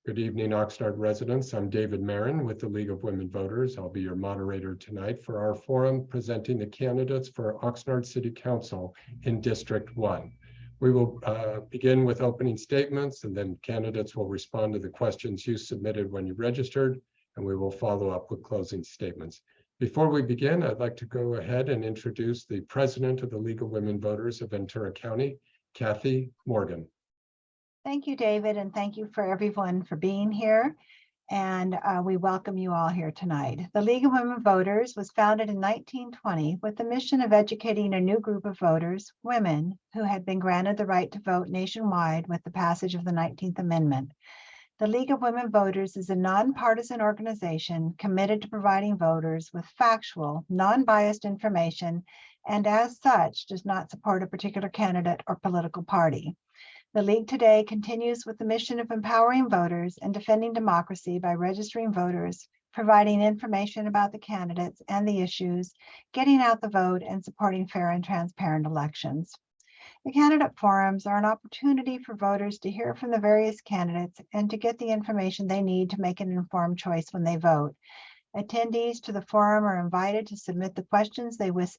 Good evening, Oxnard residents. I'm David Marin with the League of Women Voters. I'll be your moderator tonight for our forum presenting the candidates for Oxnard City Council in District 1. We will begin with opening statements, and then candidates will respond to the questions you submitted when you registered, and we will follow up with closing statements. Before we begin, I'd like to go ahead and introduce the president of the League of Women Voters of Ventura County, Kathy Morgan. Thank you, David, and thank you for everyone for being here. And we welcome you all here tonight. The League of Women Voters was founded in 1920 with the mission of educating a new group of voters, women, who had been granted the right to vote nationwide with the passage of the 19th Amendment. The League of Women Voters is a nonpartisan organization committed to providing voters with factual, non-biased information, and as such, does not support a particular candidate or political party. The League today continues with the mission of empowering voters and defending democracy by registering voters, providing information about the candidates and the issues, getting out the vote, and supporting fair and transparent elections. The candidate forums are an opportunity for voters to hear from the various candidates and to get the information they need to make an informed choice when they vote. Attendees to the forum are invited to submit the questions they wish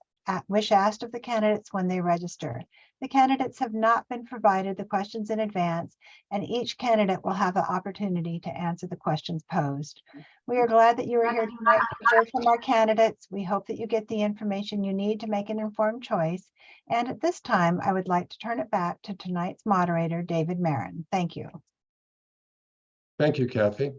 asked of the candidates when they register. The candidates have not been provided the questions in advance, and each candidate will have the opportunity to answer the questions posed. We are glad that you are here tonight to hear from our candidates. We hope that you get the information you need to make an informed choice. And at this time, I would like to turn it back to tonight's moderator, David Marin. Thank you. Thank you, Kathy.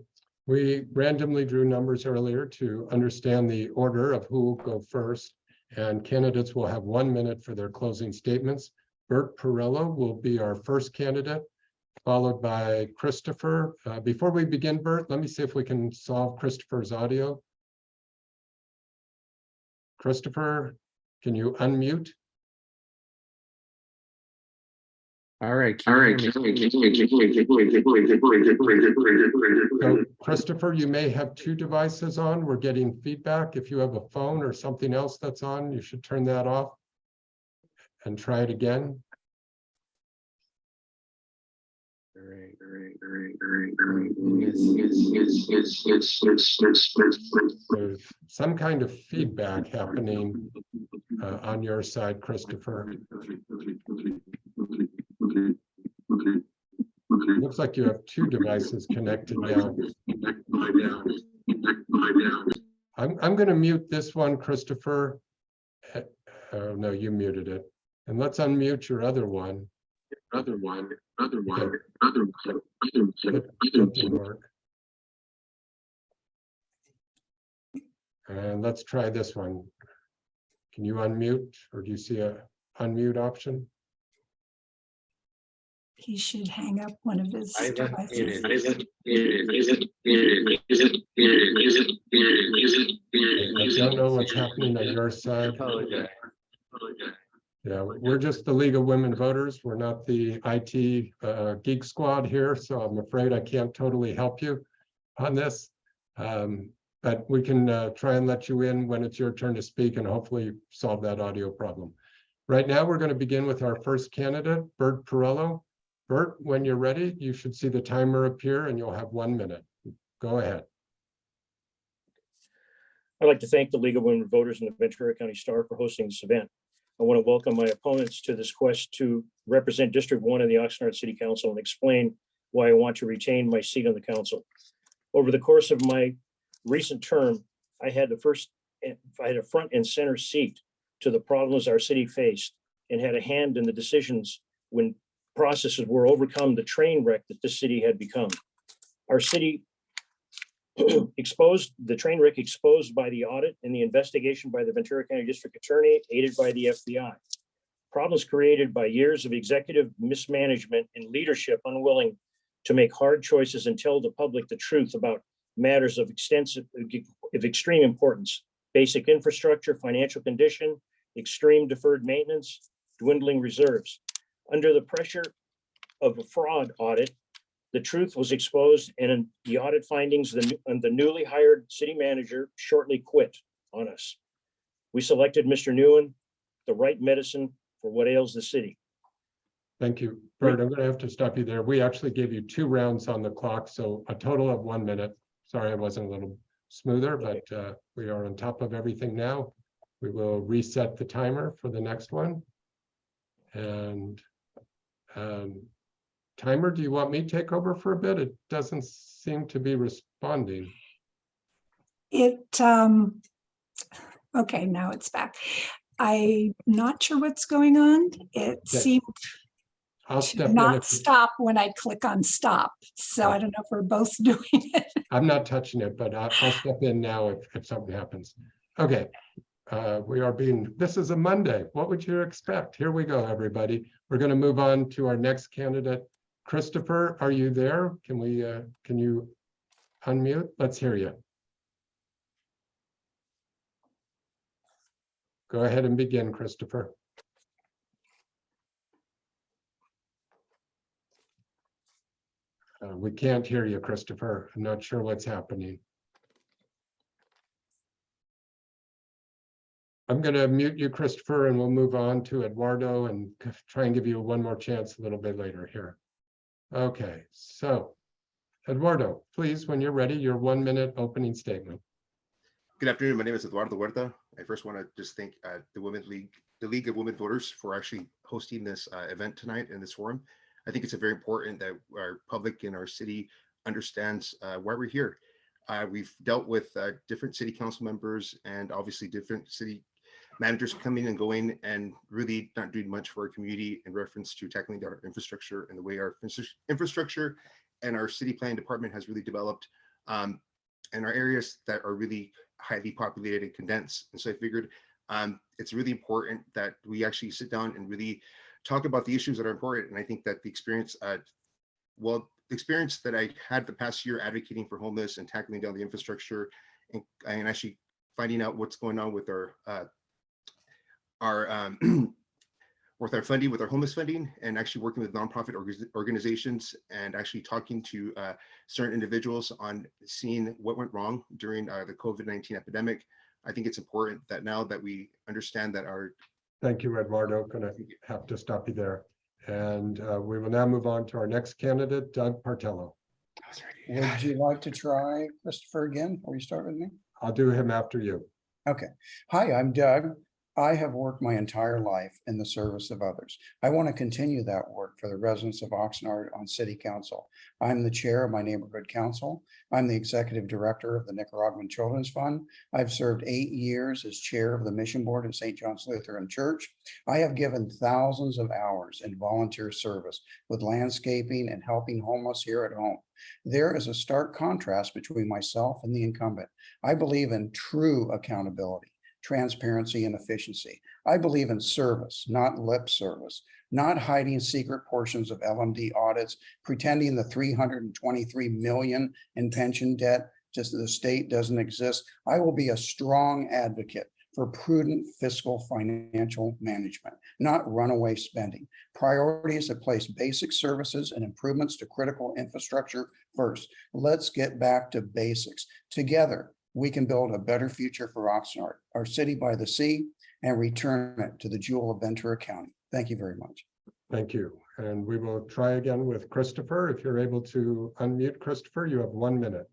We randomly drew numbers earlier to understand the order of who will go first, and candidates will have 1 minute for their closing statements. Bert Perillo will be our first candidate, followed by Christopher. Before we begin, Bert, let me see if we can solve Christopher's audio. Christopher, can you unmute? All right. So, Christopher, you may have two devices on. We're getting feedback. If you have a phone or something else that's on, you should turn that off and try it again. There's some kind of feedback happening on your side, Christopher. Looks like you have two devices connected now. I'm going to mute this one, Christopher. Oh, no, you muted it. And let's unmute your other one. It didn't work. And let's try this one. Can you unmute, or do you see a unmute option? He should hang up one of his devices. I don't know what's happening on your side. Yeah, we're just the League of Women Voters. We're not the IT geek squad here, so I'm afraid I can't totally help you on this. But we can try and let you in when it's your turn to speak and hopefully solve that audio problem. Right now, we're going to begin with our first candidate, Bert Perillo. Bert, when you're ready, you should see the timer appear and you'll have 1 minute. Go ahead. I'd like to thank the League of Women Voters and the Ventura County Star for hosting this event. I want to welcome my opponents to this quest to represent District 1 of the Oxnard City Council and explain why I want to retain my seat on the council. Over the course of my recent term, I had a front and center seat to the problems our city faced and had a hand in the decisions when processes were overcome the train wreck that this city had become. Our city the train wreck exposed by the audit and the investigation by the Ventura County District Attorney, aided by the FBI. Problems created by years of executive mismanagement and leadership unwilling to make hard choices and tell the public the truth about matters of extreme importance: basic infrastructure, financial condition, extreme deferred maintenance, dwindling reserves. Under the pressure of a fraud audit, the truth was exposed, and in the audit findings, the newly hired city manager shortly quit on us. We selected Mr. Nguyen, the right medicine for what ails the city. Thank you. Bert, I'm going to have to stop you there. We actually gave you 2 rounds on the clock, so a total of 1 minute. Sorry, I wasn't a little smoother, but we are on top of everything now. We will reset the timer for the next one. And timer, do you want me to take over for a bit? It doesn't seem to be responding. Okay, now it's back. I'm not sure what's going on. It seemed I'll to step in. not stop when I click on stop. So I don't know if we're both doing it. I'm not touching it, but I'll step in now if something happens. Okay. This is a Monday. What would you expect? Here we go, everybody. We're going to move on to our next candidate. Christopher, are you there? Can you unmute? Let's hear you. Go ahead and begin, Christopher. We can't hear you, Christopher. I'm not sure what's happening. I'm going to mute you, Christopher, and we'll move on to Eduardo and try and give you one more chance a little bit later here. Okay, so Eduardo, please, when you're ready, your 1 minute opening statement. Good afternoon. My name is Eduardo Huerta. I first want to just thank the League of Women Voters for actually hosting this event tonight in this forum. I think it's very important that our public in our city understands why we're here. We've dealt with different city council members and obviously different city managers coming and going and really not doing much for our community in reference to tackling our infrastructure and the way our infrastructure and our city planning department has really developed in our areas that are really highly populated and condensed. And so I figured it's really important that we actually sit down and really talk about the issues that are important. And I think that the experience, the experience that I had the past year advocating for homeless and tackling down the infrastructure and actually finding out what's going on with our funding, with our homeless funding, and actually working with nonprofit organizations and actually talking to certain individuals on seeing what went wrong during the COVID-19 epidemic. I think it's important that now that we understand that our— Thank you, Eduardo. Going to have to stop you there. And we will now move on to our next candidate, Doug Partello. Would you like to try Christopher again before you start with me? I'll do him after you. Okay. Hi, I'm Doug. I have worked my entire life in the service of others. I want to continue that work for the residents of Oxnard on City Council. I'm the chair of my neighborhood council. I'm the executive director of the Nicaraguan Children's Fund. I've served 8 years as chair of the mission board in St. John's Lutheran Church. I have given thousands of hours in volunteer service with landscaping and helping homeless here at home. There is a stark contrast between myself and the incumbent. I believe in true accountability, transparency, and efficiency. I believe in service, not lip service, not hiding secret portions of LMD audits, pretending the $323 million in pension debt just the state doesn't exist. I will be a strong advocate for prudent fiscal financial management, not runaway spending. Priorities that place basic services and improvements to critical infrastructure first. Let's get back to basics. Together, we can build a better future for Oxnard, our city by the sea, and return it to the jewel of Ventura County. Thank you very much. Thank you. And we will try again with Christopher. If you're able to unmute Christopher, you have 1 minute.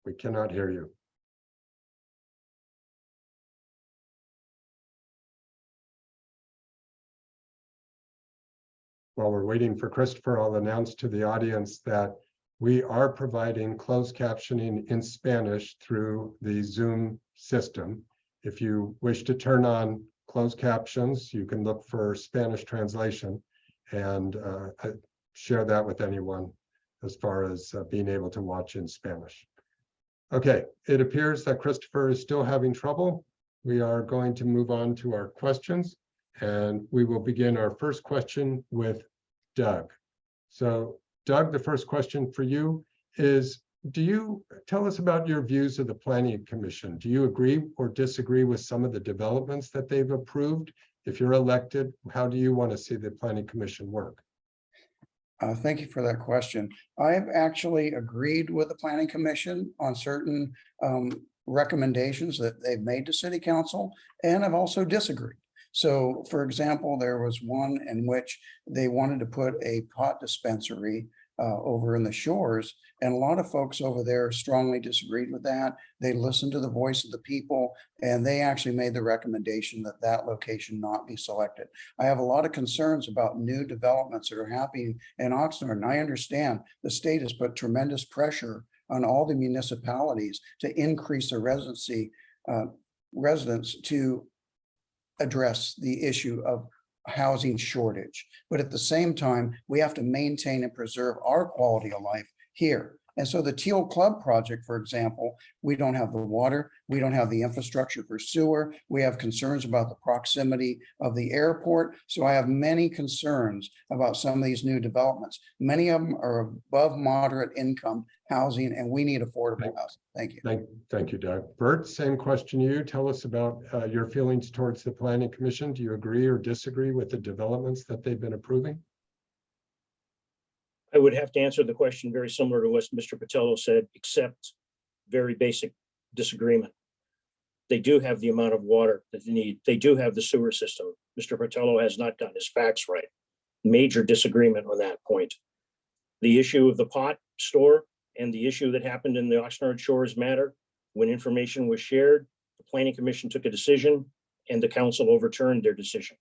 We cannot hear you. While we're waiting for Christopher, I'll announce to the audience that we are providing closed captioning in Spanish through the Zoom system. If you wish to turn on closed captions, you can look for Spanish translation and share that with anyone as far as being able to watch in Spanish. Okay, it appears that Christopher is still having trouble. We are going to move on to our questions, and we will begin our first question with Doug. So Doug, the first question for you is, do you tell us about your views of the Planning Commission? Do you agree or disagree with some of the developments that they've approved? If you're elected, how do you want to see the Planning Commission work? Thank you for that question. I've actually agreed with the Planning Commission on certain recommendations that they've made to city council and have also disagreed. So for example, there was one in which they wanted to put a pot dispensary over in the shores. And a lot of folks over there strongly disagreed with that. They listened to the voice of the people, and they actually made the recommendation that that location not be selected. I have a lot of concerns about new developments that are happening in Oxnard, and I understand the state has put tremendous pressure on all the municipalities to increase their residents to address the issue of housing shortage. But at the same time, we have to maintain and preserve our quality of life here. And so the Teal Club project, for example, we don't have the water, we don't have the infrastructure for sewer, we have concerns about the proximity of the airport. So I have many concerns about some of these new developments. Many of them are above moderate income housing, and we need affordable housing. Thank you. Thank you, Doug. Bert, same question to you. Tell us about your feelings towards the Planning Commission. Do you agree or disagree with the developments that they've been approving? I would have to answer the question very similar to what Mr. Patello said, except very basic disagreement. They do have the amount of water that they need. They do have the sewer system. Mr. Patello has not gotten his facts right. Major disagreement on that point. The issue of the pot store and the issue that happened in the Oxnard Shores matter, when information was shared, the Planning Commission took a decision and the council overturned their decision.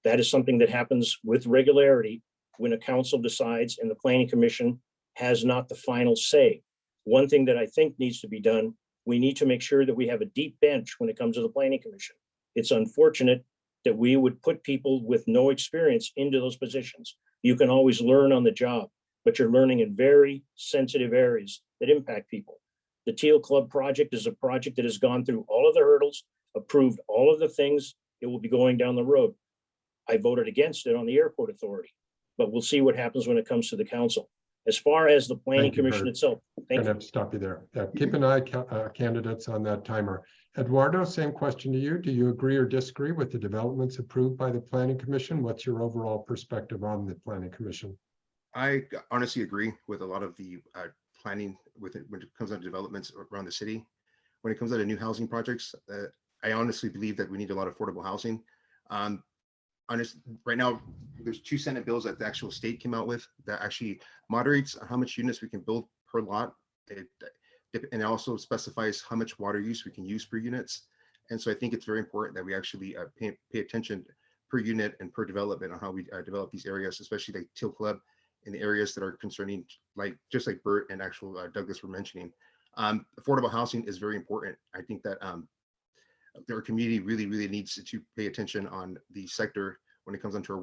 That is something that happens with regularity when a council decides and the Planning Commission has not the final say. One thing that I think needs to be done, we need to make sure that we have a deep bench when it comes to the Planning Commission. It's unfortunate that we would put people with no experience into those positions. You can always learn on the job, but you're learning in very sensitive areas that impact people. The Teal Club project is a project that has gone through all of the hurdles, approved all of the things it will be going down the road. I voted against it on the airport authority, but we'll see what happens when it comes to the council. As far as the Planning Commission itself, I'm gonna have to stop you there. Keep an eye, candidates, on that timer. Eduardo, same question to you. Do you agree or disagree with the developments approved by the Planning Commission? What's your overall perspective on the Planning Commission? I honestly agree with a lot of the planning with it when it comes to developments around the city. When it comes to new housing projects, I honestly believe that we need a lot of affordable housing. Right now, there's 2 Senate bills that the actual state came out with that actually moderates how much units we can build per lot. And it also specifies how much water use we can use per units. And so I think it's very important that we actually pay attention per unit and per development on how we develop these areas, especially like Teal Club in the areas that are concerning, like just like Bert and actual Douglas were mentioning. Affordable housing is very important. I think that our community really needs to pay attention on the sector when it comes onto our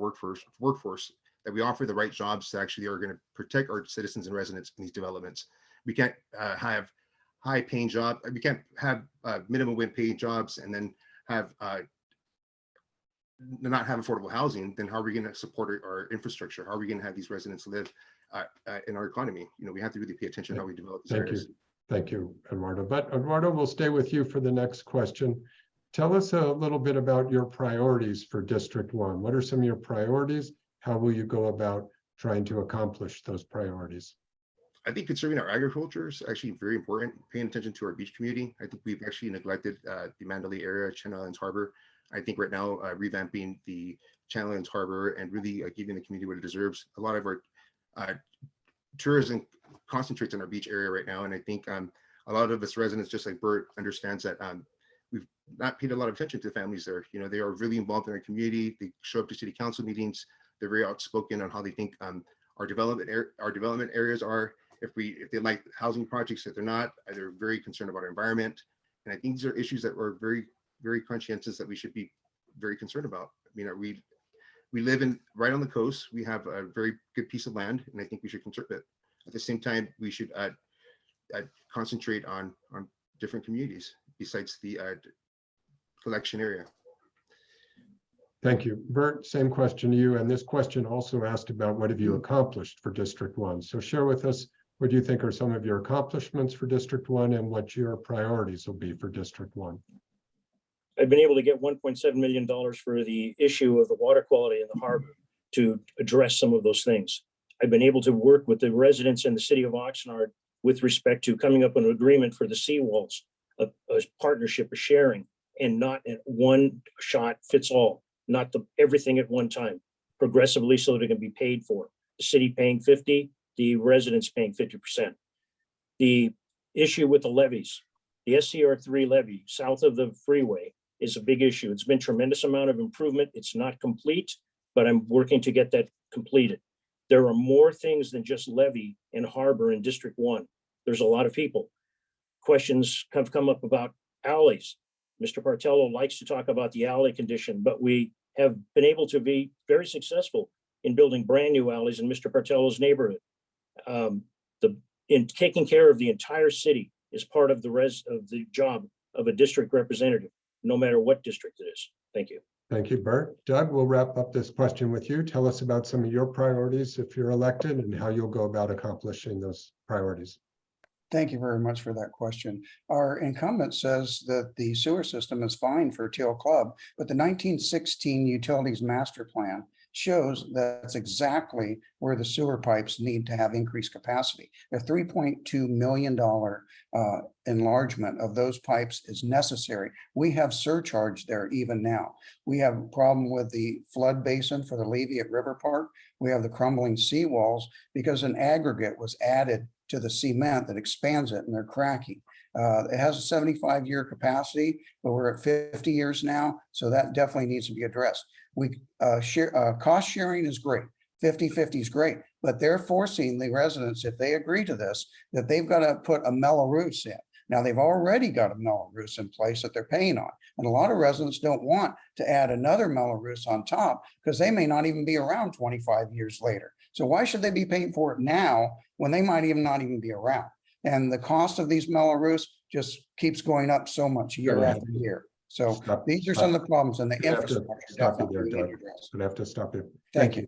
workforce, that we offer the right jobs that actually are going to protect our citizens and residents in these developments. We can't have high paying jobs. We can't have minimum wage paying jobs and then have not have affordable housing. Then how are we going to support our infrastructure? How are we going to have these residents live in our economy? You know, we have to really pay attention to how we develop these areas. Thank you, Eduardo. But Eduardo, we'll stay with you for the next question. Tell us a little bit about your priorities for District 1. What are some of your priorities? How will you go about trying to accomplish those priorities? I think conserving our agriculture is actually very important. Paying attention to our beach community. I think we've actually neglected the Mandalay area, Channel Islands Harbor. I think right now revamping the Channel Islands Harbor and really giving the community what it deserves. A lot of our tourism concentrates on our beach area right now. And I think a lot of us residents, just like Bert, understands that we've not paid a lot of attention to the families there. You know, they are really involved in our community. They show up to city council meetings. They're very outspoken on how they think our development areas are. If they like housing projects, that they're not. They're very concerned about our environment. And I think these are issues that are very conscientious that we should be very concerned about. I mean, we live right on the coast. We have a very good piece of land, and I think we should conserve it. At the same time, we should concentrate on different communities besides the collection area. Thank you. Bert, same question to you. And this question also asked about what have you accomplished for District 1. So share with us what you think are some of your accomplishments for District 1 and what your priorities will be for District 1. I've been able to get $1.7 million for the issue of the water quality in the harbor to address some of those things. I've been able to work with the residents in the city of Oxnard with respect to coming up with an agreement for the seawalls a partnership, a sharing, and not a one shot fits all, not everything at one time, progressively so that it can be paid for. The city paying 50, the residents paying 50%. The issue with the levies, the SCR3 levy south of the freeway is a big issue. It's been tremendous amount of improvement. It's not complete, but I'm working to get that completed. There are more things than just levy and harbor in District 1. There's a lot of people. Questions have come up about alleys. Mr. Partello likes to talk about the alley condition, but we have been able to be very successful in building brand new alleys in Mr. Partello's neighborhood. In taking care of the entire city is part of the job of a district representative, no matter what district it is. Thank you. Thank you, Bert. Doug, we'll wrap up this question with you. Tell us about some of your priorities if you're elected and how you'll go about accomplishing those priorities. Thank you very much for that question. Our incumbent says that the sewer system is fine for Teal Club, but the 1916 Utilities Master Plan shows that's exactly where the sewer pipes need to have increased capacity. A $3.2 million enlargement of those pipes is necessary. We have surcharge there even now. We have a problem with the flood basin for the levee at River Park. We have the crumbling seawalls because an aggregate was added to the cement that expands it and they're cracking. It has a 75-year capacity, but we're at 50 years now. So that definitely needs to be addressed. Cost sharing is great. 50-50 is great, but they're forcing the residents, if they agree to this, that they've got to put a Mello-Roos in. Now they've already got a Mello-Roos in place that they're paying on. And a lot of residents don't want to add another Mello-Roos on top because they may not even be around 25 years later. So why should they be paying for it now when they might even not even be around? And the cost of these Mello-Roos just keeps going up so much year after year. So these are some of the problems in the infrastructure. I have to stop you. Thank you.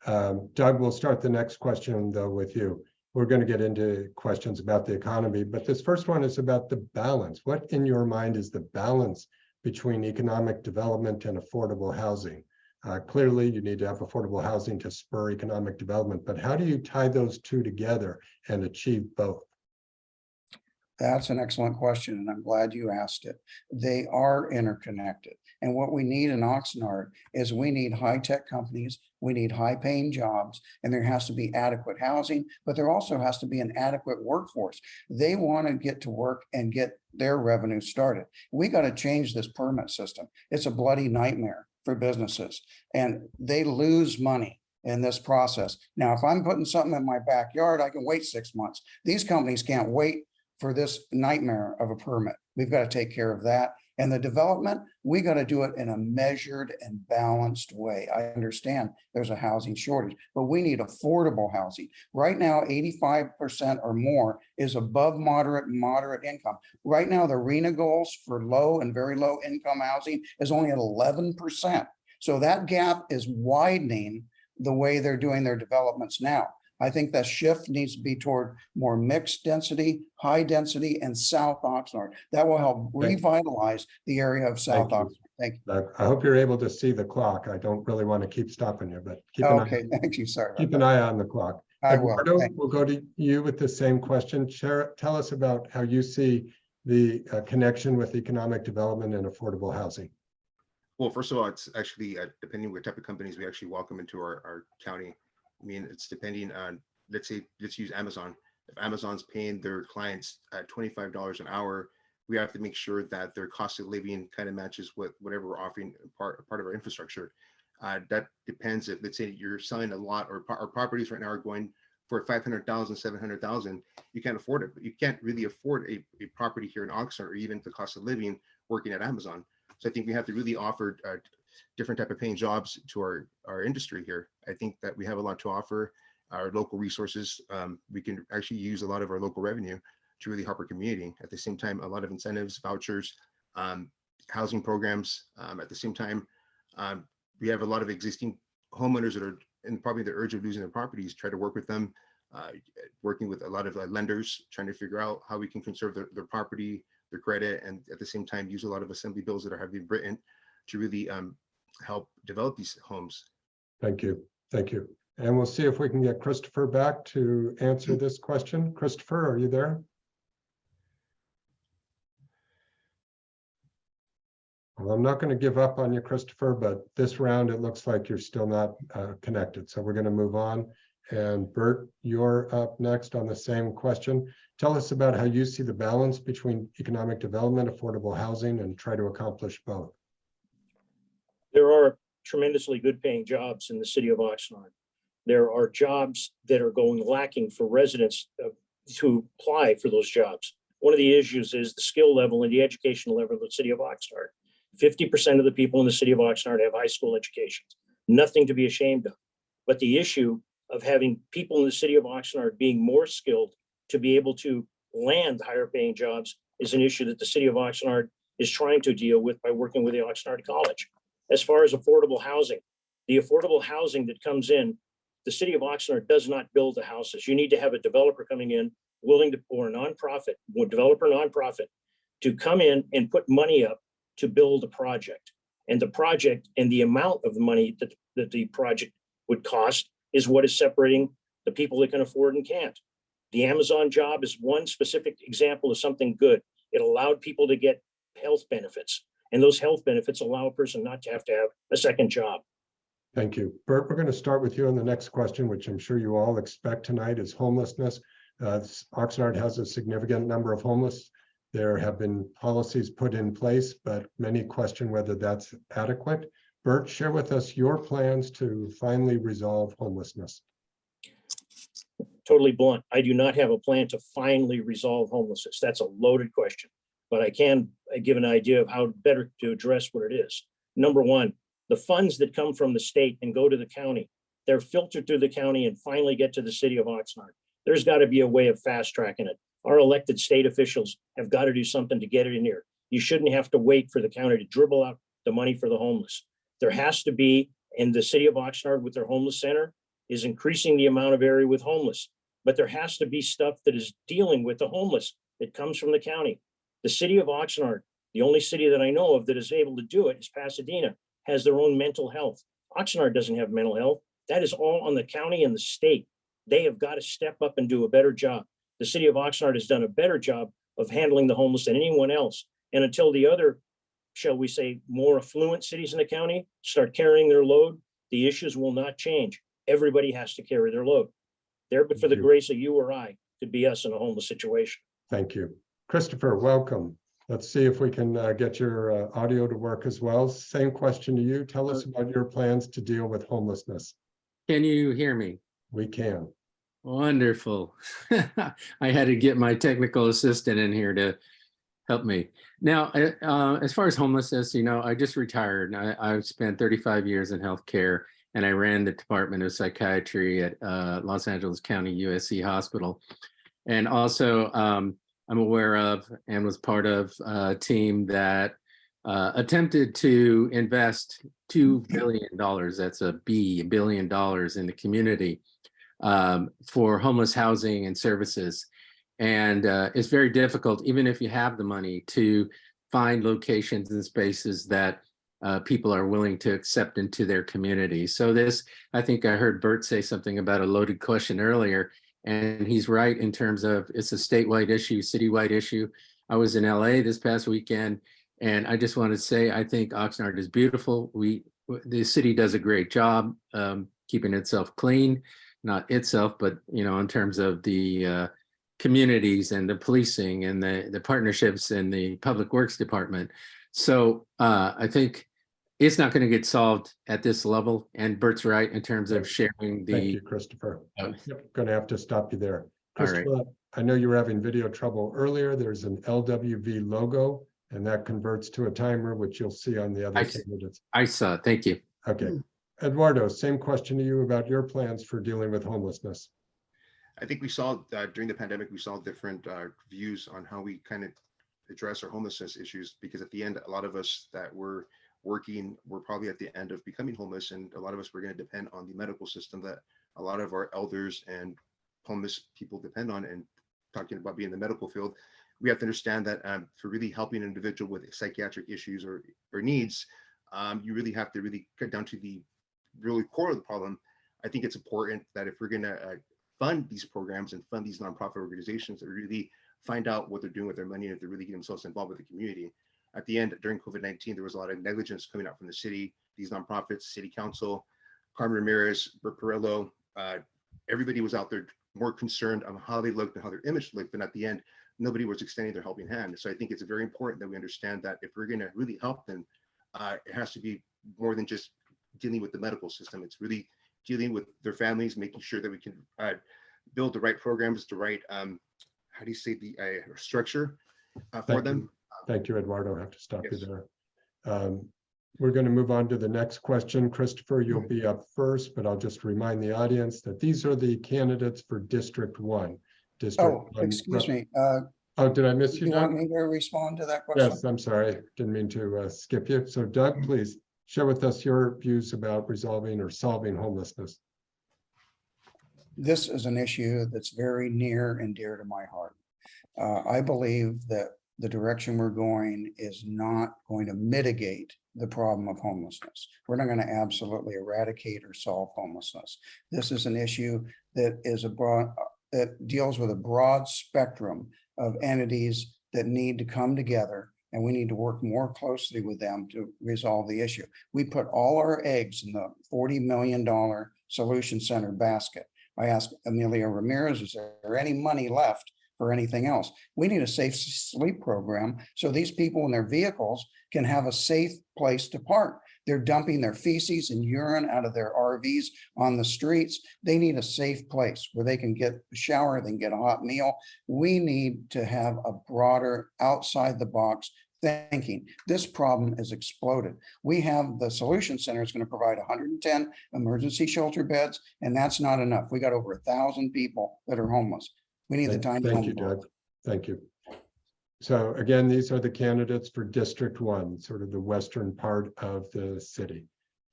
Doug, we'll start the next question though with you. We're going to get into questions about the economy, but this first one is about the balance. What in your mind is the balance between economic development and affordable housing? Clearly, you need to have affordable housing to spur economic development, but how do you tie those two together and achieve both? That's an excellent question, and I'm glad you asked it. They are interconnected. And what we need in Oxnard is we need high-tech companies, we need high-paying jobs, and there has to be adequate housing, but there also has to be an adequate workforce. They want to get to work and get their revenue started. We got to change this permit system. It's a bloody nightmare for businesses, and they lose money in this process. Now, if I'm putting something in my backyard, I can wait 6 months. These companies can't wait for this nightmare of a permit. We've got to take care of that. And the development, we got to do it in a measured and balanced way. I understand there's a housing shortage, but we need affordable housing. Right now, 85% or more is above moderate and moderate income. Right now, the RENA goals for low and very low income housing is only at 11%. So that gap is widening the way they're doing their developments now. I think that shift needs to be toward more mixed density, high density, and South Oxnard. That will help revitalize the area of South Oxnard. Thank you. I hope you're able to see the clock. I don't really want to keep stopping you, but keep thank you. Sorry. Keep an eye on the clock. I will. Eduardo, we'll go to you with the same question. Tell us about how you see the connection with economic development and affordable housing. Well, first of all, it's actually depending what type of companies we actually welcome into our county. I mean, it's depending on, let's use Amazon. If Amazon's paying their clients at $25 an hour, we have to make sure that their cost of living kind of matches with whatever we're offering part of our infrastructure. That depends if, let's say you're selling a lot or our properties right now are going for 500,000, 700,000, you can't afford it. But you can't really afford a property here in Oxnard or even the cost of living working at Amazon. So I think we have to really offer different type of paying jobs to our industry here. I think that we have a lot to offer our local resources. We can actually use a lot of our local revenue to really help our community. At the same time, a lot of incentives, vouchers, housing programs. At the same time, we have a lot of existing homeowners that are in probably the urge of losing their properties, try to work with them, working with a lot of lenders, trying to figure out how we can conserve their property, their credit, and at the same time use a lot of assembly bills that have been written to really help develop these homes. Thank you. Thank you. And we'll see if we can get Christopher back to answer this question. Christopher, are you there? Well, I'm not going to give up on you, Christopher, but this round, it looks like you're still not connected. So we're going to move on. And Bert, you're up next on the same question. Tell us about how you see the balance between economic development, affordable housing, and try to accomplish both. There are tremendously good paying jobs in the city of Oxnard. There are jobs that are going lacking for residents to apply for those jobs. One of the issues is the skill level and the educational level of the city of Oxnard. 50% of the people in the city of Oxnard have high school educations, nothing to be ashamed of. But the issue of having people in the city of Oxnard being more skilled to be able to land higher paying jobs is an issue that the city of Oxnard is trying to deal with by working with the Oxnard College. As far as affordable housing, the affordable housing that comes in, the city of Oxnard does not build the houses. You need to have a developer coming in willing to, or a nonprofit, or developer nonprofit, to come in and put money up to build a project. And the project and the amount of the money that the project would cost is what is separating the people that can afford and can't. The Amazon job is one specific example of something good. It allowed people to get health benefits, and those health benefits allow a person not to have a second job. Thank you. Bert, we're going to start with you on the next question, which I'm sure you all expect tonight, is homelessness. Oxnard has a significant number of homeless. There have been policies put in place, but many question whether that's adequate. Bert, share with us your plans to finally resolve homelessness. Totally blunt, I do not have a plan to finally resolve homelessness. That's a loaded question, but I can give an idea of how better to address what it is. Number one, the funds that come from the state and go to the county, they're filtered through the county and finally get to the city of Oxnard. There's got to be a way of fast tracking it. Our elected state officials have got to do something to get it in here. You shouldn't have to wait for the county to dribble out the money for the homeless. There has to be, and the city of Oxnard with their homeless center is increasing the amount of area with homeless, but there has to be stuff that is dealing with the homeless that comes from the county. The city of Oxnard, the only city that I know of that is able to do it is Pasadena, has their own mental health. Oxnard doesn't have mental health. That is all on the county and the state. They have got to step up and do a better job. The city of Oxnard has done a better job of handling the homeless than anyone else. And until the other, shall we say, more affluent cities in the county start carrying their load, the issues will not change. Everybody has to carry their load. There, but for the grace of you or I, could be us in a homeless situation. Thank you. Christopher, welcome. Let's see if we can get your audio to work as well. Same question to you. Tell us about your plans to deal with homelessness. Can you hear me? We can. Wonderful. I had to get my technical assistant in here to help me. Now, as far as homelessness, I just retired. I've spent 35 years in healthcare, and I ran the Department of Psychiatry at Los Angeles County USC Hospital. And also, I'm aware of and was part of a team that attempted to invest $2 billion, that's a B, $1 billion in the community for homeless housing and services. And it's very difficult, even if you have the money, to find locations and spaces that people are willing to accept into their community. So this, I think I heard Bert say something about a loaded question earlier, and he's right in terms of it's a statewide issue, citywide issue. I was in LA this past weekend, and I just want to say, I think Oxnard is beautiful. The city does a great job keeping itself clean, not itself, but in terms of the communities and the policing and the partnerships and the public works department. So I think it's not going to get solved at this level. And Bert's right in terms of sharing the. Thank you, Christopher. I'm going to have to stop you there. All right. Christopher, I know you were having video trouble earlier. There's an LWV logo, and that converts to a timer, which you'll see on the other candidates. I saw it. Thank you. Okay. Eduardo, same question to you about your plans for dealing with homelessness. I think we saw during the pandemic, we saw different views on how we kind of address our homelessness issues, because at the end, a lot of us that were working were probably at the end of becoming homeless, and a lot of us were going to depend on the medical system that a lot of our elders and homeless people depend on. And talking about being in the medical field, we have to understand that for really helping an individual with psychiatric issues or needs, you really have to really get down to the really core of the problem. I think it's important that if we're going to fund these programs and fund these nonprofit organizations that really find out what they're doing with their money, and if they're really getting themselves involved with the community, at the end, during COVID-19, there was a lot of negligence coming out from the city, these nonprofits, city council, Carmen Ramirez, Bert Perillo, everybody was out there more concerned on how they looked and how their image looked, but at the end, nobody was extending their helping hand. So I think it's very important that we understand that if we're going to really help them, it has to be more than just dealing with the medical system. It's really dealing with their families, making sure that we can build the right programs, the right, how do you say, the structure for them. Thank you, Eduardo. I have to stop you Yes. there. We're going to move on to the next question. Christopher, you'll be up first, but I'll just remind the audience that these are the candidates for District 1. District Oh, 1 excuse me. Oh, did I miss Do you, you want Doug? me to respond to that question? Yes, I'm sorry. Didn't mean to skip you. So Doug, please share with us your views about resolving or solving homelessness. This is an issue that's very near and dear to my heart. I believe that the direction we're going is not going to mitigate the problem of homelessness. We're not going to absolutely eradicate or solve homelessness. This is an issue that is that deals with a broad spectrum of entities that need to come together, and we need to work more closely with them to resolve the issue. We put all our eggs in the $40 million Solution Center basket. I asked Amelia Ramirez, is there any money left for anything else? We need a safe sleep program so these people in their vehicles can have a safe place to park. They're dumping their feces and urine out of their RVs on the streets. They need a safe place where they can get a shower, they can get a hot meal. We need to have a broader, outside the box thinking. This problem has exploded. We have the Solution Center is going to provide 110 emergency shelter beds, and that's not enough. We got over 1,000 people that are homeless. We need the tiny Thank home you, park. Doug. Thank you. So again, these are the candidates for District 1, sort of the western part of the city.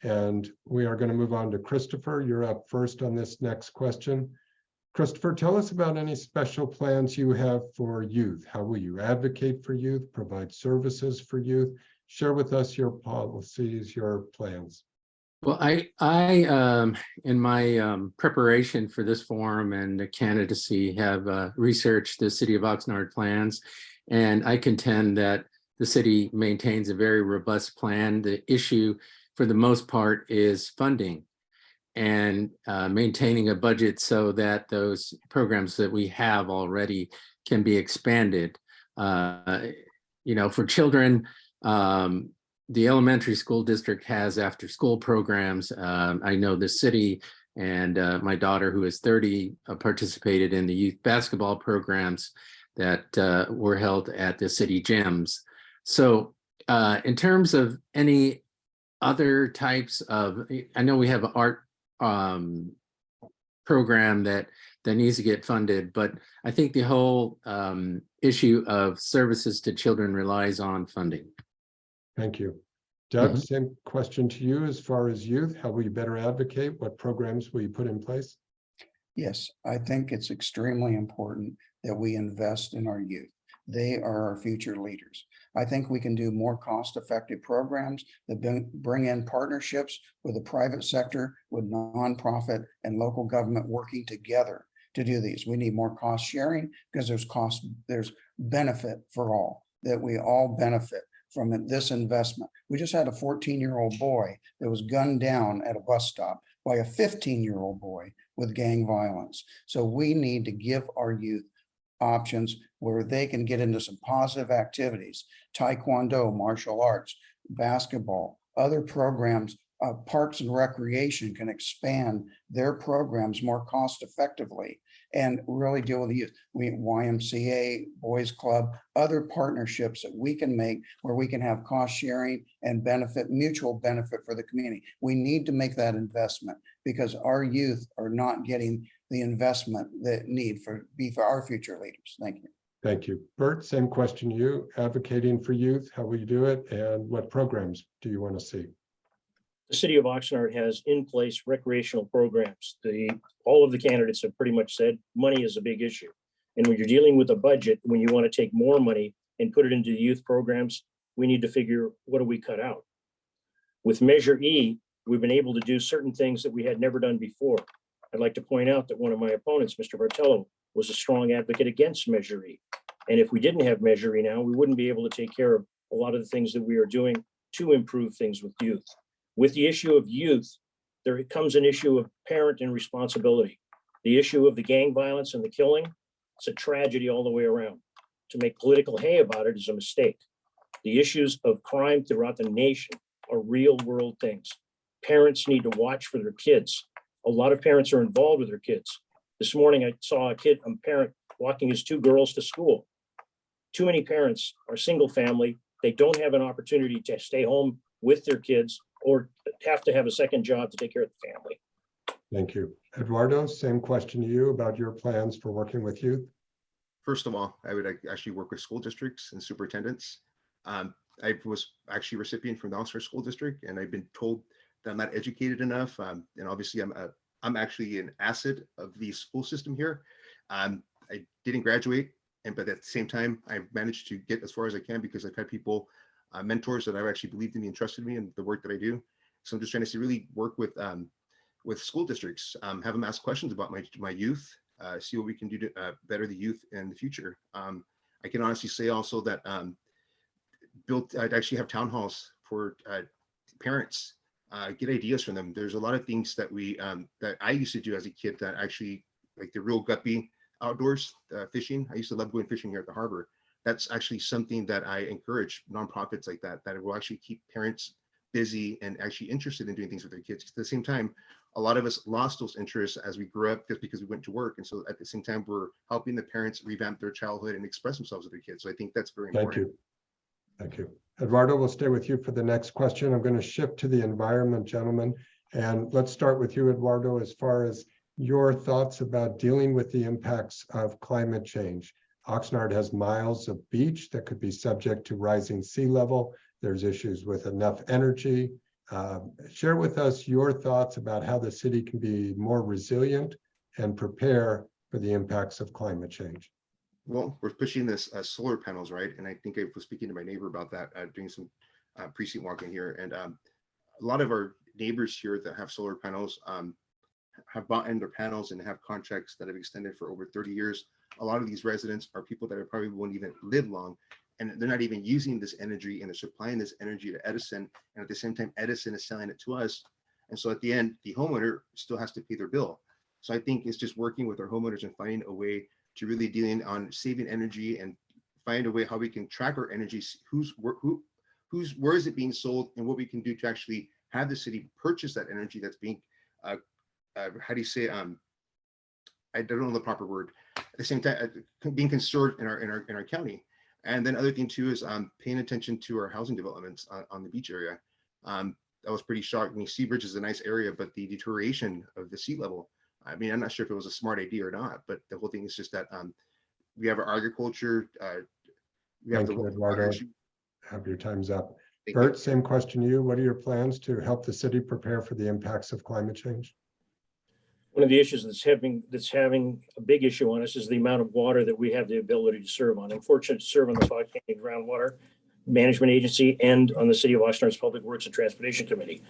And we are going to move on to Christopher. You're up first on this next question. Christopher, tell us about any special plans you have for youth. How will you advocate for youth, provide services for youth? Share with us your policies, your plans. Well, I in my preparation for this forum and the candidacy have researched the City of Oxnard plans, and I contend that the city maintains a very robust plan. The issue, for the most part, is funding and maintaining a budget so that those programs that we have already can be expanded. For children, the elementary school district has after school programs. I know the city and my daughter, who is 30, participated in the youth basketball programs that were held at the city gyms. So in terms of any other types of, I know we have an art program that needs to get funded, but I think the whole issue of services to children relies on funding. Thank you. Doug, same question to you as far as youth. How will you better advocate? What programs will you put in place? Yes, I think it's extremely important that we invest in our youth. They are our future leaders. I think we can do more cost-effective programs that bring in partnerships with the private sector, with nonprofit and local government working together to do these. We need more cost sharing because there's benefit for all, that we all benefit from this investment. We just had a 14-year-old boy that was gunned down at a bus stop by a 15-year-old boy with gang violence. So we need to give our youth options where they can get into some positive activities, taekwondo, martial arts, basketball, other programs. Parks and Recreation can expand their programs more cost effectively and really deal with the youth. YMCA, Boys Club, other partnerships that we can make where we can have cost sharing and mutual benefit for the community. We need to make that investment because our youth are not getting the investment that need be for our future leaders. Thank you. Thank you. Bert, same question to you. Advocating for youth, how will you do it? And what programs do you want to see? The city of Oxnard has in place recreational programs. All of the candidates have pretty much said money is a big issue. And when you're dealing with a budget, when you want to take more money and put it into youth programs, we need to figure, what do we cut out? With Measure E, we've been able to do certain things that we had never done before. I'd like to point out that one of my opponents, Mr. Bartello, was a strong advocate against Measure E. And if we didn't have Measure E now, we wouldn't be able to take care of a lot of the things that we are doing to improve things with youth. With the issue of youth, there comes an issue of parent and responsibility. The issue of the gang violence and the killing, it's a tragedy all the way around. To make political hay about it is a mistake. The issues of crime throughout the nation are real world things. Parents need to watch for their kids. A lot of parents are involved with their kids. This morning, I saw a parent walking his 2 girls to school. Too many parents are single family. They don't have an opportunity to stay home with their kids or have to have a second job to take care of the family. Thank you. Eduardo, same question to you about your plans for working with youth. First of all, I would actually work with school districts and superintendents. I was actually a recipient from the Oxnard School District, and I've been told that I'm not educated enough. And obviously, I'm actually an asset of the school system here. I didn't graduate, but at the same time, I've managed to get as far as I can because I've had people, mentors that have actually believed in me and trusted me in the work that I do. So I'm just trying to really work with school districts, have them ask questions about my youth, see what we can do to better the youth in the future. I can honestly say also that I'd actually have town halls for parents, get ideas from them. There's a lot of things that that I used to do as a kid that actually, like the real guppy outdoors fishing. I used to love going fishing here at the harbor. That's actually something that I encourage nonprofits like that will actually keep parents busy and actually interested in doing things with their kids. At the same time, a lot of us lost those interests as we grew up just because we went to work. And so at the same time, we're helping the parents revamp their childhood and express themselves with their kids. So I think that's very important. Thank you. Thank you. Eduardo, we'll stay with you for the next question. I'm going to shift to the environment, gentlemen. And let's start with you, Eduardo, as far as your thoughts about dealing with the impacts of climate change. Oxnard has miles of beach that could be subject to rising sea level. There's issues with enough energy. Share with us your thoughts about how the city can be more resilient and prepare for the impacts of climate change. Well, we're pushing this solar panels, right? And I think I was speaking to my neighbor about that, doing some precinct walking here. And a lot of our neighbors here that have solar panels have bought in their panels and have contracts that have extended for over 30 years. A lot of these residents are people that probably won't even live long, and they're not even using this energy, and they're supplying this energy to Edison. And at the same time, Edison is selling it to us. And so at the end, the homeowner still has to pay their bill. So I think it's just working with our homeowners and finding a way to really dealing on saving energy and find a way how we can track our energy, where is it being sold, and what we can do to actually have the city purchase that energy that's being, how do you say, I don't know the proper word. At the same time, being conserved in our county. And then other thing too is paying attention to our housing developments on the beach area. That was pretty shocking. I mean, Seabridge is a nice area, but the deterioration of the sea level, I mean, I'm not sure if it was a smart idea or not, but the whole thing is just that we have our agriculture. We have Thank you, Eduardo. Have your time's up. Bert, same question to you. What are your plans to help the city prepare for the impacts of climate change? One of the issues that's having a big issue on us is the amount of water that we have the ability to serve on. I'm fortunate to serve on the Fog Canyon Groundwater Management Agency and on the City of Oxnard's Public Works and Transportation Committee.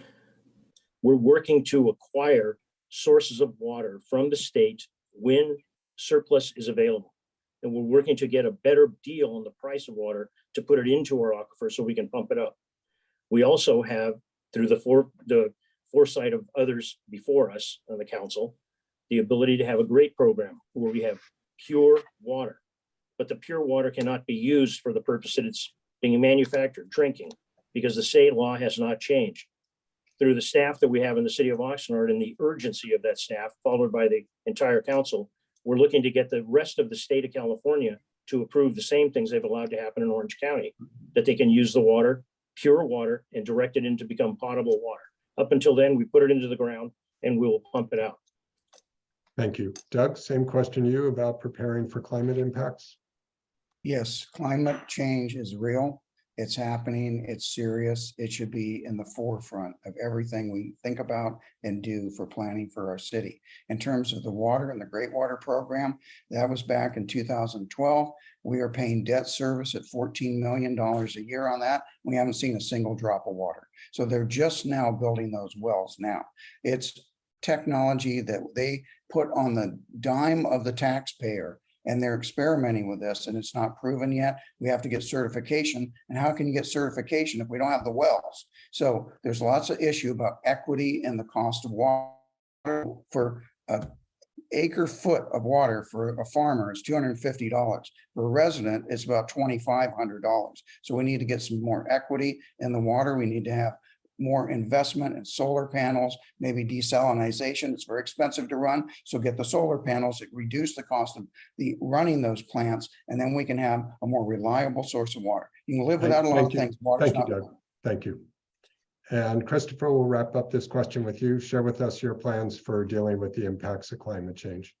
We're working to acquire sources of water from the state when surplus is available. And we're working to get a better deal on the price of water to put it into our aquifer so we can pump it up. We also have, through the foresight of others before us on the council, the ability to have a great program where we have pure water, but the pure water cannot be used for the purpose that it's being manufactured, drinking, because the state law has not changed. Through the staff that we have in the city of Oxnard and the urgency of that staff, followed by the entire council, we're looking to get the rest of the state of California to approve the same things they've allowed to happen in Orange County, that they can use the water, pure water, and direct it in to become potable water. Up until then, we put it into the ground and we'll pump it out. Thank you. Doug, same question to you about preparing for climate impacts. Yes, climate change is real. It's happening. It's serious. It should be in the forefront of everything we think about and do for planning for our city. In terms of the water and the Great Water Program, that was back in 2012. We are paying debt service at $14 million a year on that. We haven't seen a single drop of water. So they're just now building those wells now. It's technology that they put on the dime of the taxpayer and they're experimenting with this and it's not proven yet. We have to get certification. And how can you get certification if we don't have the wells? So there's lots of issue about equity and the cost of water for a acre foot of water for a farmer is $250. For a resident, it's about $2,500. So we need to get some more equity in the water. We need to have more investment in solar panels, maybe desalinization. It's very expensive to run. So get the solar panels that reduce the cost of running those plants, and then we can have a more reliable source of water. You can live without a lot of things. Water's Thank you, not Doug. Thank you. And Christopher, we'll wrap up this question with you. Share with us your plans for dealing with the impacts of climate change.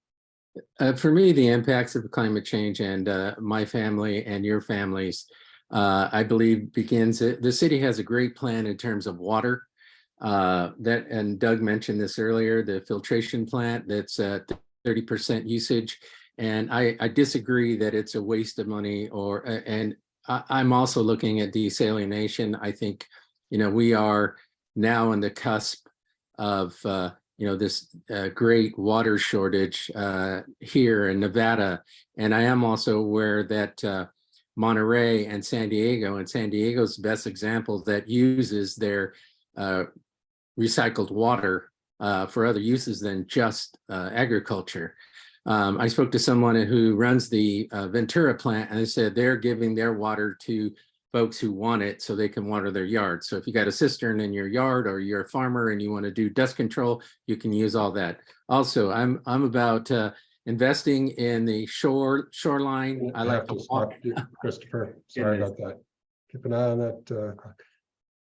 For me, the impacts of climate change and my family and your families, I believe begins, the city has a great plan in terms of water. And Doug mentioned this earlier, the filtration plant that's at 30% usage. And I disagree that it's a waste of money and I'm also looking at desalination. I think, we are now on the cusp of, this great water shortage here in Nevada. And I am also aware that Monterey and San Diego's best example that uses their recycled water for other uses than just agriculture. I spoke to someone who runs the Ventura plant, and they said they're giving their water to folks who want it so they can water their yard. So if you got a cistern in your yard or you're a farmer and you want to do dust control, you can use all that. Also, I'm about investing in the shoreline. I like to stop you, Christopher. Sorry about that. Keep an eye on that clock.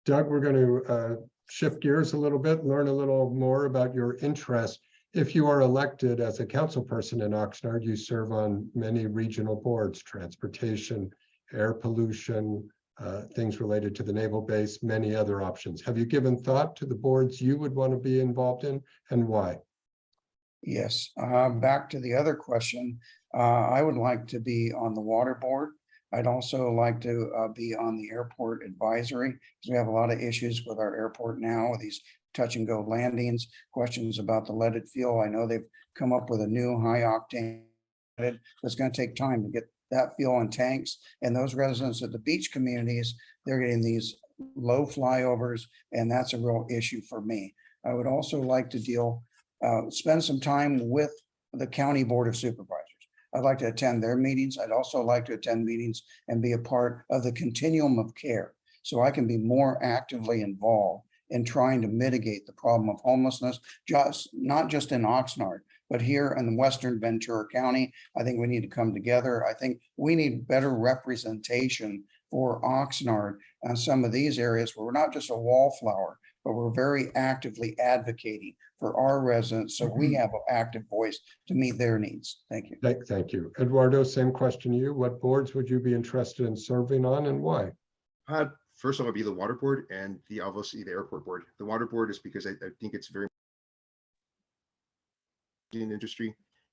Doug, we're going to shift gears a little bit, learn a little more about your interest. If you are elected as a council person in Oxnard, you serve on many regional boards, transportation, air pollution, things related to the naval base, many other options. Have you given thought to the boards you would want to be involved in and why? Yes. Back to the other question. I would like to be on the water board. I'd also like to be on the airport advisory because we have a lot of issues with our airport now with these touch and go landings, questions about the leaded fuel. I know they've come up with a new high octane. It's going to take time to get that fuel in tanks, and those residents at the beach communities, they're getting these low flyovers, and that's a real issue for me. I would also like to spend some time with the county board of supervisors. I'd like to attend their meetings. I'd also like to attend meetings and be a part of the continuum of care so I can be more actively involved in trying to mitigate the problem of homelessness, not just in Oxnard, but here in the Western Ventura County. I think we need to come together. I think we need better representation for Oxnard on some of these areas where we're not just a wallflower, but we're very actively advocating for our residents so we have an active voice to meet their needs. Thank you. Thank you. Eduardo, same question to you. What boards would you be interested in serving on and why? First off, it'd be the water board and obviously the airport board. The water board is because I think it's very in industry.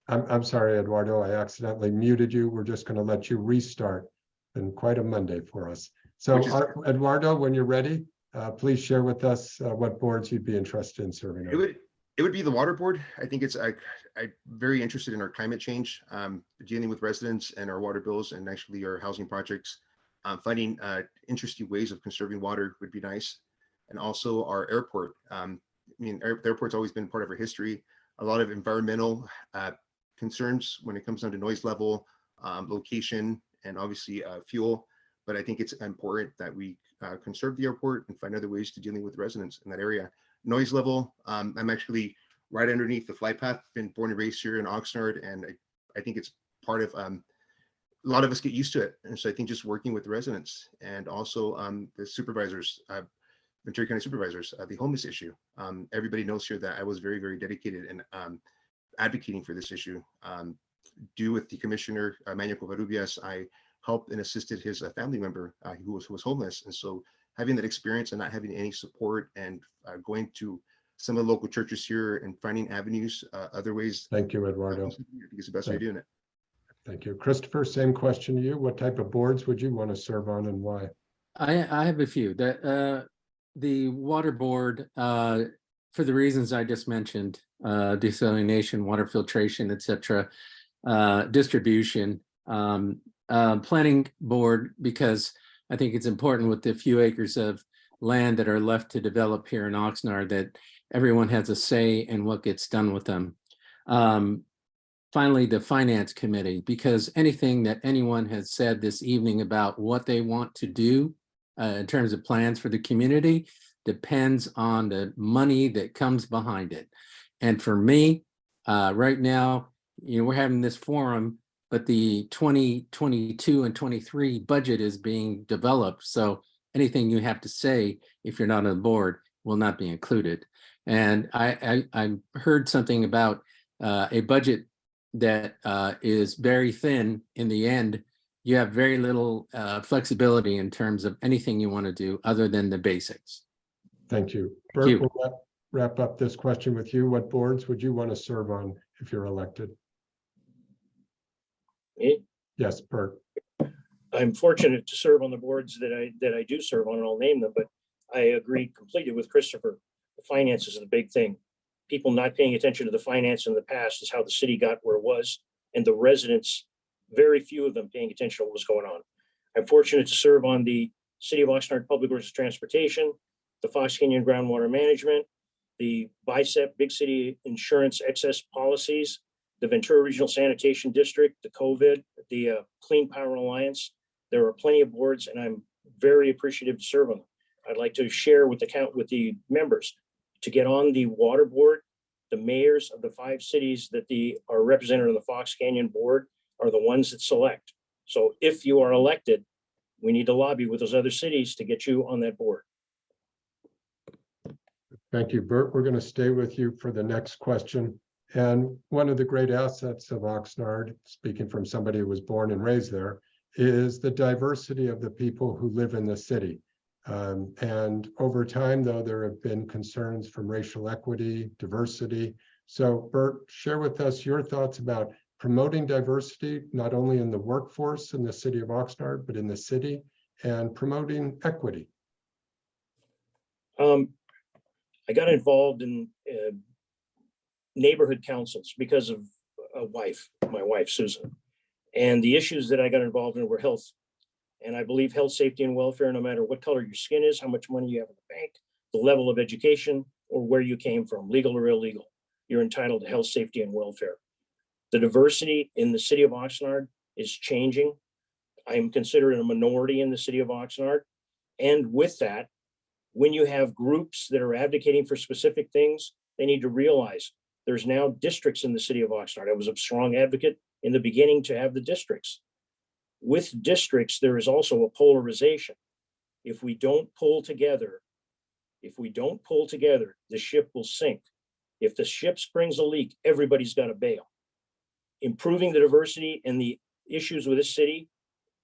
I'm sorry, Eduardo, I accidentally muted you. We're just going to let you restart. Been quite a Monday for us. So Eduardo, when you're ready, please share with us what boards you'd be interested in serving on. It would be the water board. I think I'm very interested in our climate change, dealing with residents and our water bills and actually our housing projects. Finding interesting ways of conserving water would be nice. And also our airport. The airport's always been part of our history. A lot of environmental concerns when it comes down to noise level, location, and obviously fuel. But I think it's important that we conserve the airport and find other ways to dealing with residents in that area. Noise level, I'm actually right underneath the flight path, been born and raised here in Oxnard, and I think it's part of, a lot of us get used to it. And so I think just working with residents and also the supervisors, Ventura County supervisors, the homeless issue. Everybody knows here that I was very, very dedicated in advocating for this issue. Due with the commissioner, Manuel Covarrubias, I helped and assisted his family member who was homeless. And so having that experience and not having any support and going to some of the local churches here and finding avenues, other ways. Thank you, Eduardo. I think it's the best way of doing it. Thank you. Christopher, same question to you. What type of boards would you want to serve on and why? I have a few. The water board, for the reasons I just mentioned, desalination, water filtration, etc. distribution. Planning board, because I think it's important with the few acres of land that are left to develop here in Oxnard that everyone has a say in what gets done with them. Finally, the finance committee, because anything that anyone has said this evening about what they want to do in terms of plans for the community depends on the money that comes behind it. And for me, right now, we're having this forum, but the 2022 and 23 budget is being developed. So anything you have to say, if you're not on the board, will not be included. And I heard something about a budget that is very thin. In the end, you have very little flexibility in terms of anything you want to do other than the basics. Thank you. Thank you. Bert, we'll wrap up this question with you. What boards would you want to serve on if you're elected? Me? Yes, Bert. I'm fortunate to serve on the boards that I do serve on, and I'll name them, but I agree completely with Christopher. The finances are the big thing. People not paying attention to the finance in the past is how the city got where it was, and the residents, very few of them paying attention to what was going on. I'm fortunate to serve on the City of Oxnard Public Works and Transportation, the Fox Canyon Groundwater Management, the BICEP, Big City Insurance Excess Policies, the Ventura Regional Sanitation District, the COVID, the Clean Power Alliance. There are plenty of boards, and I'm very appreciative to serve on them. I'd like to share with the members to get on the water board. The mayors of the 5 cities that are represented on the Fox Canyon board are the ones that select. So if you are elected, we need to lobby with those other cities to get you on that board. Thank you, Bert. We're going to stay with you for the next question. And one of the great assets of Oxnard, speaking from somebody who was born and raised there, is the diversity of the people who live in the city. And over time, though, there have been concerns from racial equity, diversity. So Bert, share with us your thoughts about promoting diversity, not only in the workforce in the city of Oxnard, but in the city, and promoting equity. I got involved in neighborhood councils because of my wife, Susan. And the issues that I got involved in were health. And I believe health, safety, and welfare, no matter what color your skin is, how much money you have in the bank, the level of education, or where you came from, legal or illegal, you're entitled to health, safety, and welfare. The diversity in the city of Oxnard is changing. I am considered a minority in the city of Oxnard. And with that, when you have groups that are advocating for specific things, they need to realize there's now districts in the city of Oxnard. I was a strong advocate in the beginning to have the districts. With districts, there is also a polarization. If we don't pull together, the ship will sink. If the ship springs a leak, everybody's got to bail. Improving the diversity and the issues with this city,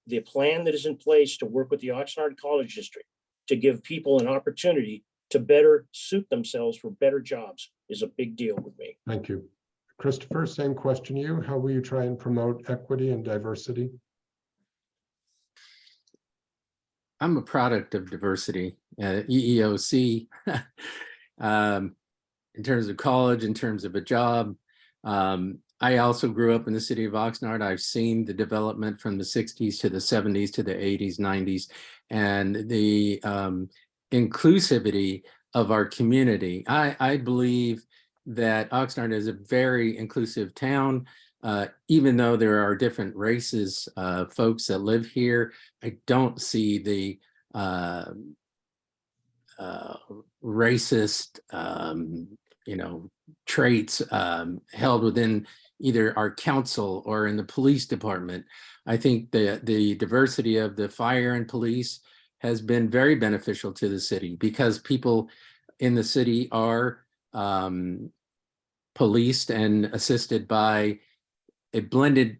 the plan that is in place to work with the Oxnard College District to give people an opportunity to better suit themselves for better jobs is a big deal with me. Thank you. Christopher, same question to you. How will you try and promote equity and diversity? I'm a product of diversity, EEOC, in terms of college, in terms of a job. I also grew up in the city of Oxnard. I've seen the development from the 60s to the 70s to the 80s, 90s, and the inclusivity of our community. I believe that Oxnard is a very inclusive town. Even though there are different races, folks that live here, I don't see the racist, traits held within either our council or in the police department. I think the diversity of the fire and police has been very beneficial to the city because people in the city are policed and assisted by a blended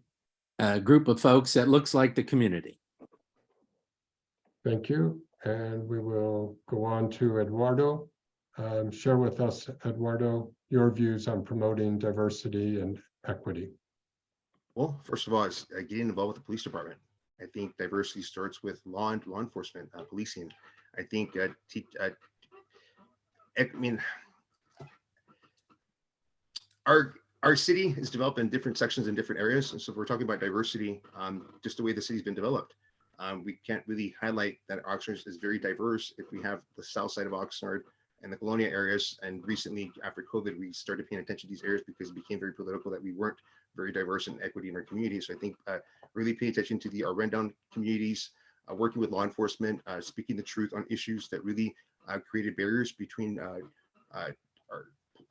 group of folks that looks like the community. Thank you. And we will go on to Eduardo. Share with us, Eduardo, your views on promoting diversity and equity. Well, first of all, it's getting involved with the police department. I think diversity starts with law enforcement, policing. I think Our city is developed in different sections in different areas. And so if we're talking about diversity, just the way the city's been developed, we can't really highlight that Oxnard is very diverse if we have the south side of Oxnard and the Colonia areas. And recently, after COVID, we started paying attention to these areas because it became very political that we weren't very diverse in equity in our community. So I think really pay attention to our rundown communities, working with law enforcement, speaking the truth on issues that really created barriers between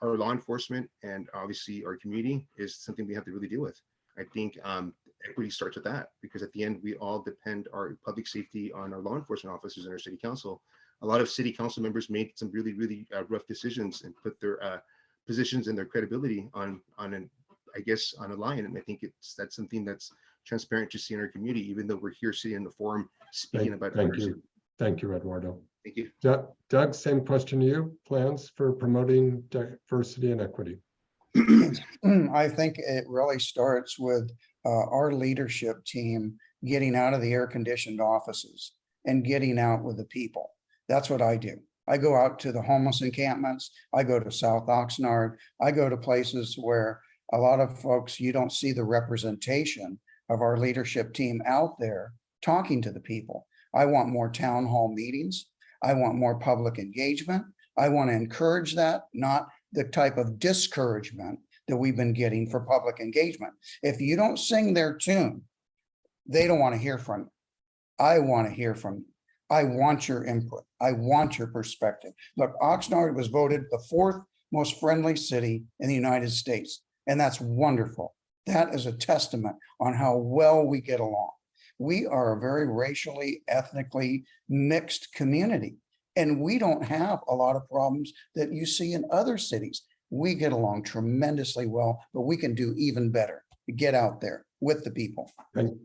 our law enforcement and obviously our community is something we have to really deal with. I think equity starts with that, because at the end, we all depend our public safety on our law enforcement officers and our city council. A lot of city council members made some really, really rough decisions and put their positions and their credibility on a line. And I think that's something that's transparent to see in our community, even though we're here sitting in the forum speaking about others. Thank you, Eduardo. Thank you. Doug, same question to you. Plans for promoting diversity and equity? I think it really starts with our leadership team getting out of the air-conditioned offices and getting out with the people. That's what I do. I go out to the homeless encampments. I go to South Oxnard. I go to places where a lot of folks, you don't see the representation of our leadership team out there talking to the people. I want more town hall meetings. I want more public engagement. I want to encourage that, not the type of discouragement that we've been getting for public engagement. If you don't sing their tune, they don't want to hear from you. I want to hear from you. I want your input. I want your perspective. Look, Oxnard was voted the 4th most friendly city in the United States, and that's wonderful. That is a testament on how well we get along. We are a very racially, ethnically mixed community, and we don't have a lot of problems that you see in other cities. We get along tremendously well, but we can do even better. Get out there with the people.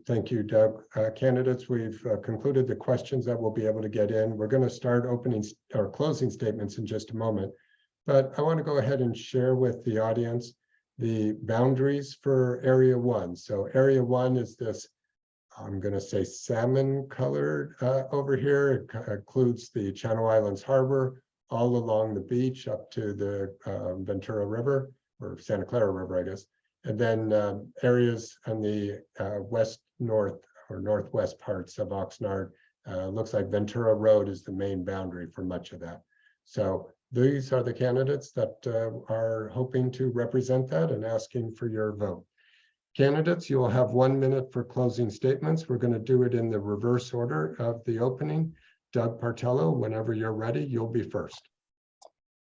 Thank you, Doug. Candidates, we've concluded the questions that we'll be able to get in. We're going to start opening or closing statements in just a moment, but I want to go ahead and share with the audience the boundaries for Area 1. So Area 1 is this, I'm going to say, salmon colored over here. It includes the Channel Islands Harbor, all along the beach up to the Ventura River, or Santa Clara River, I guess. And then areas on the west, north, or northwest parts of Oxnard. Looks like Ventura Road is the main boundary for much of that. So these are the candidates that are hoping to represent that and asking for your vote. Candidates, you will have 1 minute for closing statements. We're going to do it in the reverse order of the opening. Doug Partello, whenever you're ready, you'll be first.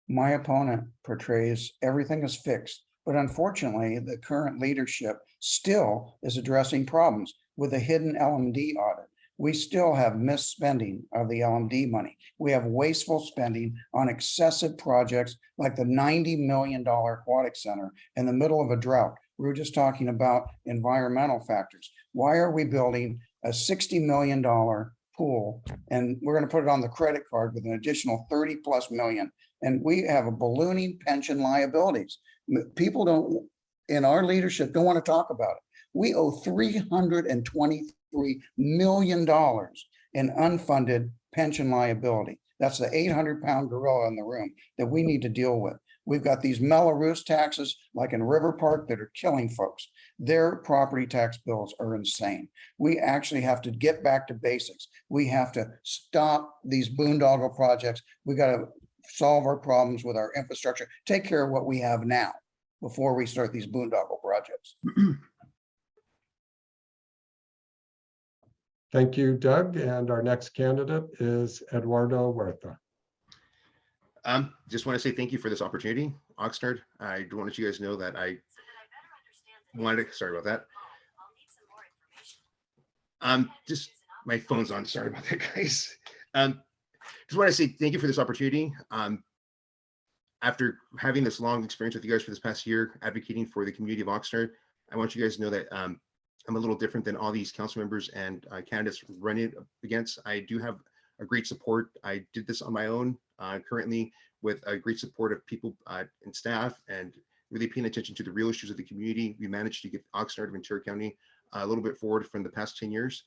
My opponent portrays everything is fixed, but unfortunately, the current leadership still is addressing problems with a hidden LMD audit. We still have misspending of the LMD money. We have wasteful spending on excessive projects like the $90 million aquatic center in the middle of a drought. We were just talking about environmental factors. Why are we building a $60 million pool and we're going to put it on the credit card with an additional 30+ million? And we have a ballooning pension liabilities. People don't, in our leadership, don't want to talk about it. We owe $323 million in unfunded pension liability. That's the 800-pound gorilla in the room that we need to deal with. We've got these Melrose taxes like in River Park that are killing folks. Their property tax bills are insane. We actually have to get back to basics. We have to stop these boondoggle projects. We got to solve our problems with our infrastructure, take care of what we have now before we start these boondoggle projects. Thank you, Doug. And our next candidate is Eduardo Huerta. Just want to say thank you for this opportunity, Oxnard. I do want to let you guys know that I wanted to, sorry about that. Just my phone's on, sorry about that, guys. Just want to say thank you for this opportunity. After having this long experience with you guys for this past year, advocating for the community of Oxnard, I want you guys to know that I'm a little different than all these council members and candidates running against. I do have a great support. I did this on my own, currently with a great support of people and staff, and really paying attention to the real issues of the community. We managed to get Oxnard and Ventura County a little bit forward from the past 10 years.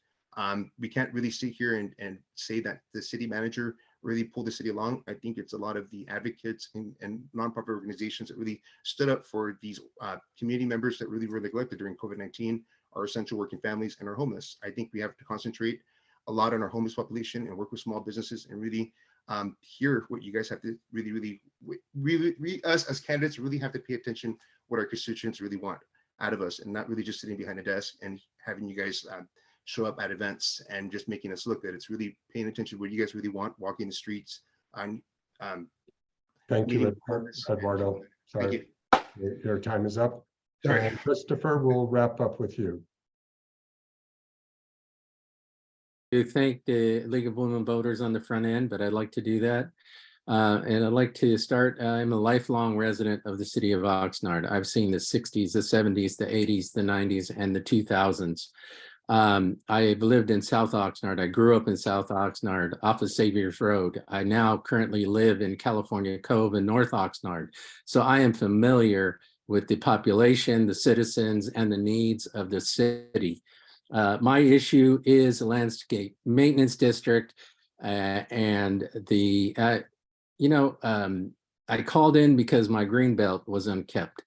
We can't really sit here and say that the city manager really pull the city along. I think it's a lot of the advocates and nonprofit organizations that really stood up for these community members that really were neglected during COVID-19, our essential working families and our homeless. I think we have to concentrate a lot on our homeless population and work with small businesses and really hear what you guys have to really, us as candidates really have to pay attention what our constituents really want out of us, and not really just sitting behind a desk and having you guys show up at events and just making us look. That it's really paying attention to what you guys really want, walking the streets. Thank meeting you, partners. Eduardo. Thank Sorry, your time is up. Sorry. And Christopher, we'll wrap up with you. To thank the League of Women Voters on the front end, but I'd like to do that. And I'd like to start, I'm a lifelong resident of the city of Oxnard. I've seen the 60s, the 70s, the 80s, the 90s, and the 2000s. I've lived in South Oxnard. I grew up in South Oxnard off of Saviors Road. I now currently live in California Cove in North Oxnard. So I am familiar with the population, the citizens, and the needs of the city. My issue is the landscape maintenance district and the, I called in because my green belt was unkept.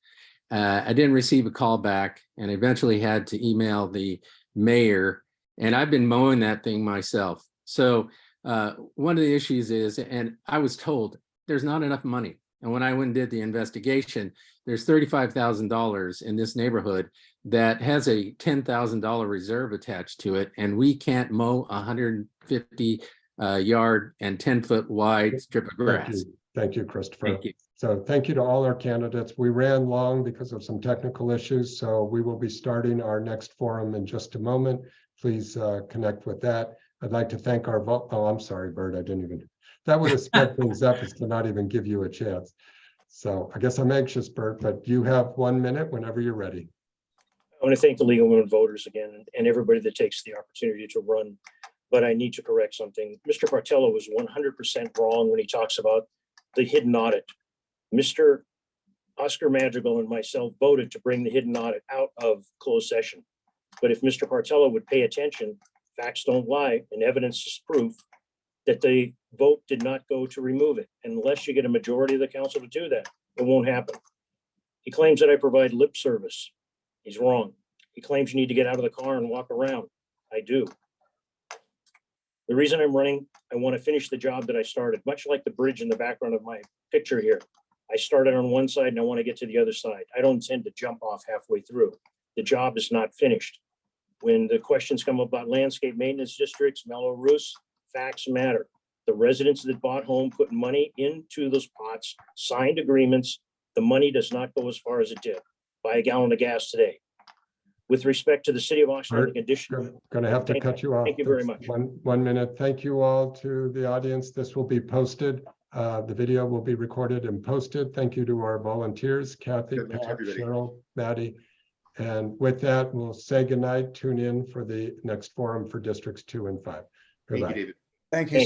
I didn't receive a call back and eventually had to email the mayor, and I've been mowing that thing myself. So one of the issues is, and I was told there's not enough money. And when I went and did the investigation, there's $35,000 in this neighborhood that has a $10,000 reserve attached to it, and we can't mow 150 yard and 10-foot wide strip of grass. Thank you, Christopher. Thank you. So thank you to all our candidates. We ran long because of some technical issues, so we will be starting our next forum in just a moment. Please connect with that. I'd like to thank our oh, I'm sorry, Bert, I didn't even, that would have sped things up is to not even give you a chance. So I guess I'm anxious, Bert, but you have 1 minute whenever you're ready. I want to thank the League of Women Voters again and everybody that takes the opportunity to run. But I need to correct something. Mr. Partello was 100% wrong when he talks about the hidden audit. Mr. Oscar Madrigal and myself voted to bring the hidden audit out of closed session. But if Mr. Partello would pay attention, facts don't lie and evidence is proof that the vote did not go to remove it. Unless you get a majority of the council to do that, it won't happen. He claims that I provide lip service. He's wrong. He claims you need to get out of the car and walk around. I do. The reason I'm running, I want to finish the job that I started, much like the bridge in the background of my picture here. I started on one side and I want to get to the other side. I don't intend to jump off halfway through. The job is not finished. When the questions come about landscape maintenance districts, mellow roofs, facts matter. The residents that bought home put money into those pots, signed agreements. The money does not go as far as it did. Buy a gallon of gas today. With respect to the city of Oxnard, the condition. Going to have to cut you off. Thank you very much. One minute. Thank you all to the audience. This will be posted. The video will be recorded and posted. Thank you to our volunteers, Kathy, Good night, Pat, everybody. Cheryl, Maddie. And with that, we'll say goodnight. Tune in for the next forum for districts 2 and 5. Thank you, Goodbye. David. Thank you so